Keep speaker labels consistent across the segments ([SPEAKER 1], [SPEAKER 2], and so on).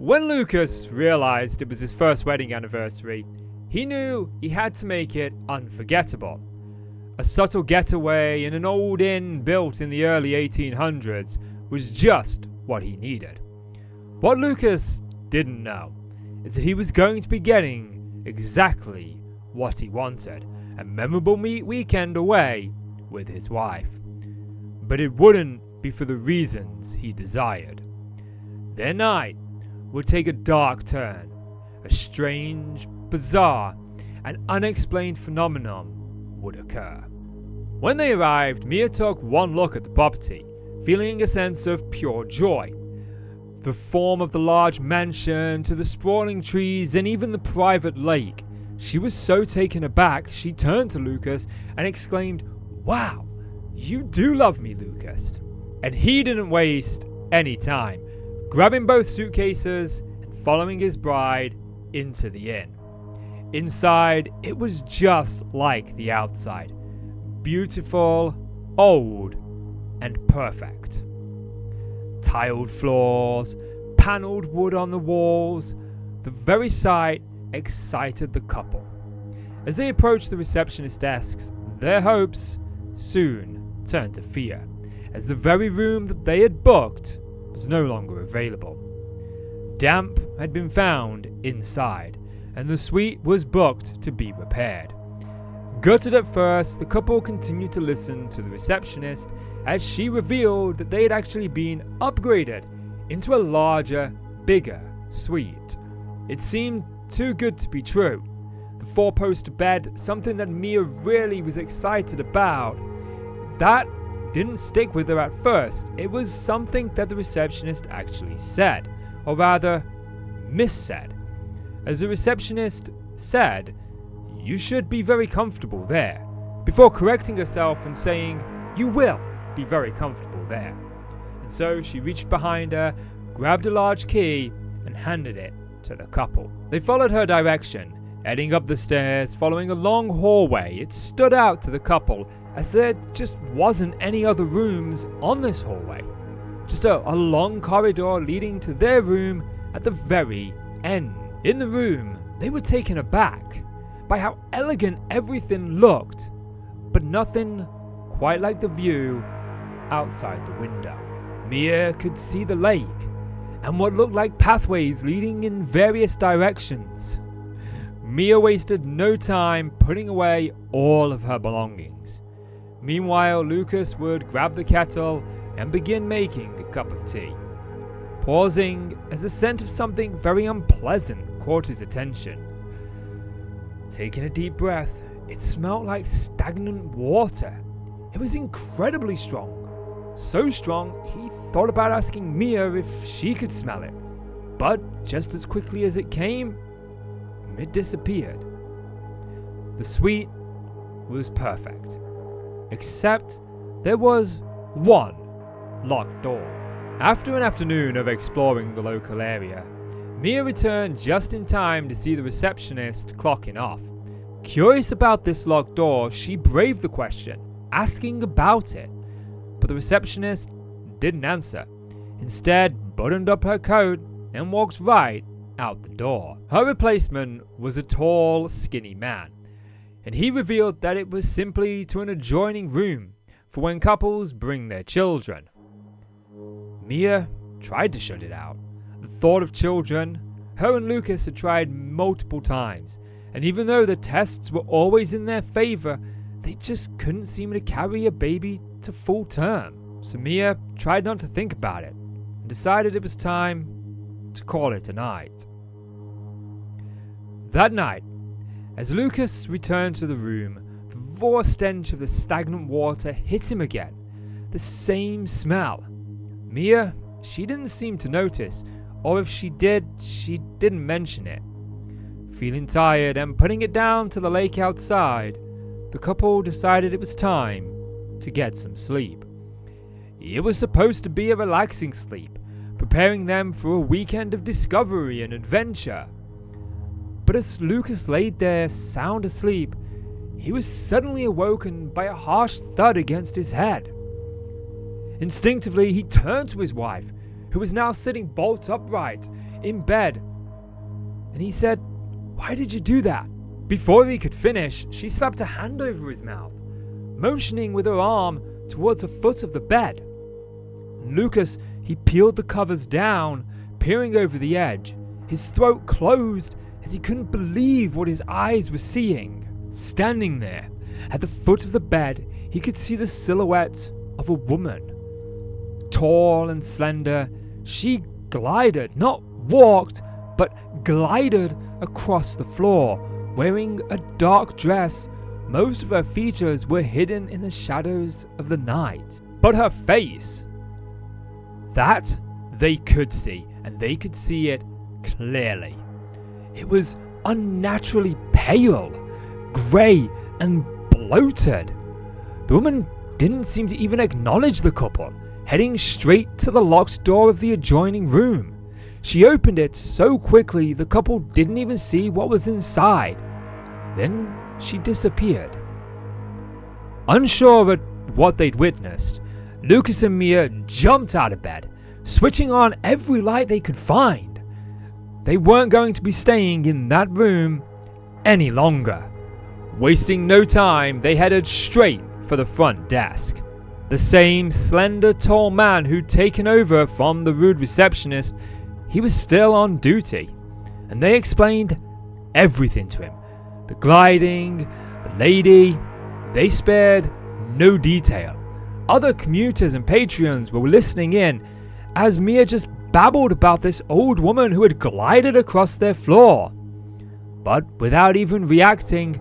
[SPEAKER 1] When Lucas realized it was his first wedding anniversary, he knew he had to make it unforgettable. A subtle getaway in an old inn built in the early 1800s was just what he needed. What Lucas didn't know is that he was going to be getting exactly what he wanted, a memorable weekend away with his wife. But it wouldn't be for the reasons he desired. Their night would take a dark turn. A strange, bizarre, and unexplained phenomenon would occur. When they arrived, Mia took one look at the property, feeling a sense of pure joy. The form of the large mansion, to the sprawling trees, and even the private lake. She was so taken aback, she turned to Lucas and exclaimed, "Wow, you do love me, Lucas." And he didn't waste any time, grabbing both suitcases and following his bride into the inn. Inside, it was just like the outside. Beautiful, old, and perfect. Tiled floors, paneled wood on the walls, the very sight excited the couple. As they approached the receptionist desks, their hopes soon turned to fear, as the very room that they had booked was no longer available. Damp had been found inside, and the suite was booked to be repaired. Gutted at first, the couple continued to listen to the receptionist as she revealed that they had actually been upgraded into a larger, bigger suite. It seemed too good to be true. The four-poster bed, something that Mia really was excited about, that didn't stick with her at first. It was something that the receptionist actually said, or rather, missaid. As the receptionist said, "You should be very comfortable there," before correcting herself and saying, "You will be very comfortable there." And so she reached behind her, grabbed a large key, and handed it to the couple. They followed her direction, heading up the stairs, following a long hallway. It stood out to the couple as there just wasn't any other rooms on this hallway. Just a long corridor leading to their room at the very end. In the room, they were taken aback by how elegant everything looked, but nothing quite like the view outside the window. Mia could see the lake and what looked like pathways leading in various directions. Mia wasted no time putting away all of her belongings. Meanwhile, Lucas would grab the kettle and begin making a cup of tea, pausing as the scent of something very unpleasant caught his attention. Taking a deep breath, it smelled like stagnant water. It was incredibly strong. So strong, he thought about asking Mia if she could smell it. But just as quickly as it came, it disappeared. The suite was perfect, except there was one locked door. After an afternoon of exploring the local area, Mia returned just in time to see the receptionist clocking off. Curious about this locked door, she braved the question, asking about it, but the receptionist didn't answer. Instead, buttoned up her coat and walked right out the door. Her replacement was a tall, skinny man, and he revealed that it was simply to an adjoining room for when couples bring their children. Mia tried to shut it out. The thought of children, her and Lucas had tried multiple times, and even though the tests were always in their favor, they just couldn't seem to carry a baby to full term. So Mia tried not to think about it and decided it was time to call it a night. That night, as Lucas returned to the room, the raw stench of the stagnant water hit him again. The same smell. Mia, she didn't seem to notice, or if she did, she didn't mention it. Feeling tired and putting it down to the lake outside, the couple decided it was time to get some sleep. It was supposed to be a relaxing sleep, preparing them for a weekend of discovery and adventure. But as Lucas laid there sound asleep, he was suddenly awoken by a harsh thud against his head. Instinctively, he turned to his wife, who was now sitting bolt upright in bed. And he said, "Why did you do that?" Before he could finish, she slapped a hand over his mouth, motioning with her arm towards the foot of the bed. Lucas, he peeled the covers down, peering over the edge. His throat closed as he couldn't believe what his eyes were seeing. Standing there, at the foot of the bed, he could see the silhouette of a woman. Tall and slender, she glided, not walked, but glided across the floor, wearing a dark dress. Most of her features were hidden in the shadows of the night. But her face, that they could see, and they could see it clearly. It was unnaturally pale, grey and bloated. The woman didn't seem to even acknowledge the couple, heading straight to the locked door of the adjoining room. She opened it so quickly the couple didn't even see what was inside. Then she disappeared. Unsure at what they'd witnessed, Lucas and Mia jumped out of bed, switching on every light they could find. They weren't going to be staying in that room any longer. Wasting no time, they headed straight for the front desk. The same slender, tall man who'd taken over from the rude receptionist, he was still on duty, and they explained everything to him. The gliding, the lady, they spared no detail. Other commuters and patrons were listening in as Mia just babbled about this old woman who had glided across their floor. But without even reacting,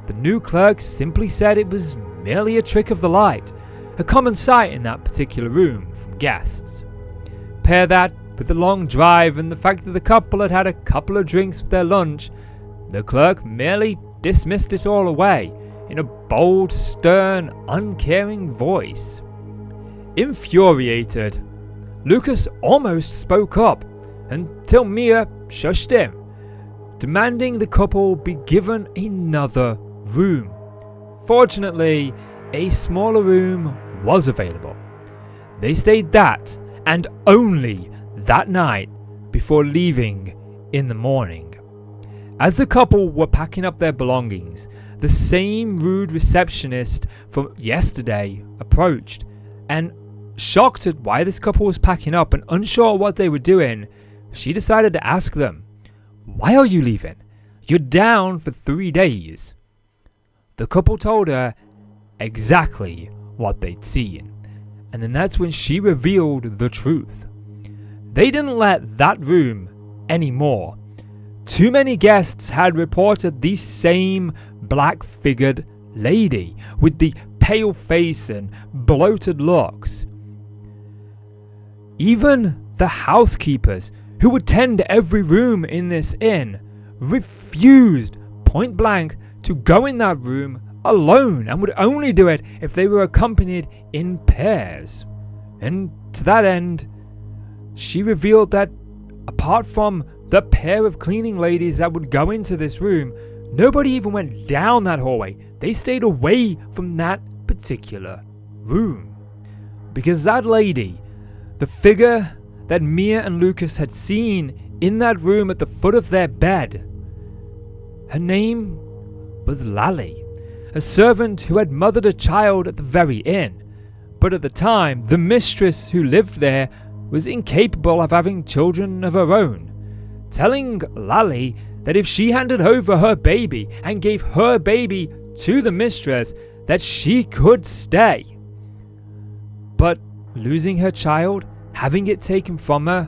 [SPEAKER 1] the new clerk simply said it was merely a trick of the light, a common sight in that particular room from guests. Pair that with the long drive and the fact that the couple had had a couple of drinks with their lunch, the clerk merely dismissed it all away in a bold, stern, uncaring voice. Infuriated, Lucas almost spoke up until Mia shushed him, demanding the couple be given another room. Fortunately, a smaller room was available. They stayed that and only that night before leaving in the morning. As the couple were packing up their belongings, the same rude receptionist from yesterday approached, and shocked at why this couple was packing up and unsure what they were doing, she decided to ask them, "Why are you leaving? You're down for 3 days." The couple told her exactly what they'd seen, and then that's when she revealed the truth. They didn't let that room anymore. Too many guests had reported the same black-figured lady with the pale face and bloated looks. Even the housekeepers who would tend every room in this inn refused point blank to go in that room alone and would only do it if they were accompanied in pairs. And to that end, she revealed that apart from the pair of cleaning ladies that would go into this room, nobody even went down that hallway. They stayed away from that particular room. Because that lady, the figure that Mia and Lucas had seen in that room at the foot of their bed, her name was Lally, a servant who had mothered a child at the very inn. But at the time, the mistress who lived there was incapable of having children of her own, telling Lally that if she handed over her baby and gave her baby to the mistress, that she could stay. But losing her child, having it taken from her,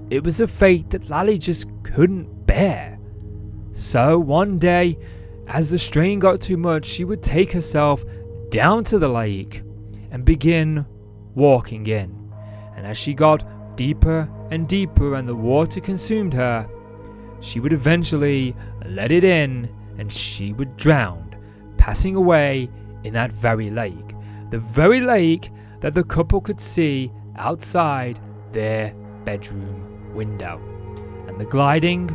[SPEAKER 1] it was a fate that Lally just couldn't bear. So one day, as the strain got too much, she would take herself down to the lake and begin walking in. And as she got deeper and deeper and the water consumed her, she would eventually let it in and she would drown, passing away in that very lake. The very lake that the couple could see outside their bedroom window. And the gliding,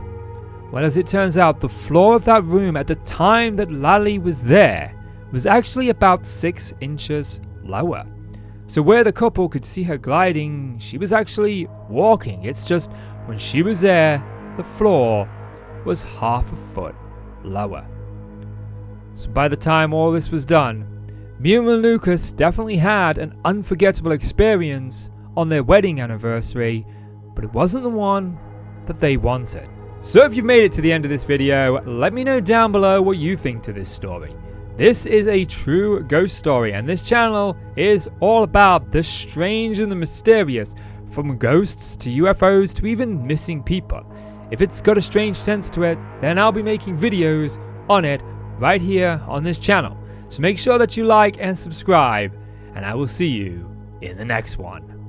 [SPEAKER 1] well, as it turns out, the floor of that room at the time that Lally was there was actually about 6 inches lower. So where the couple could see her gliding, she was actually walking. It's just when she was there, the floor was half a foot lower. So by the time all this was done, Miriam and Lucas definitely had an unforgettable experience on their wedding anniversary, but it wasn't the one that they wanted. So if you've made it to the end of this video, let me know down below what you think to this story. This is a true ghost story, and this channel is all about the strange and the mysterious, from ghosts to UFOs to even missing people. If it's got a strange sense to it, then I'll be making videos on it right here on this channel. So make sure that you like and subscribe, and I will see you in the next one.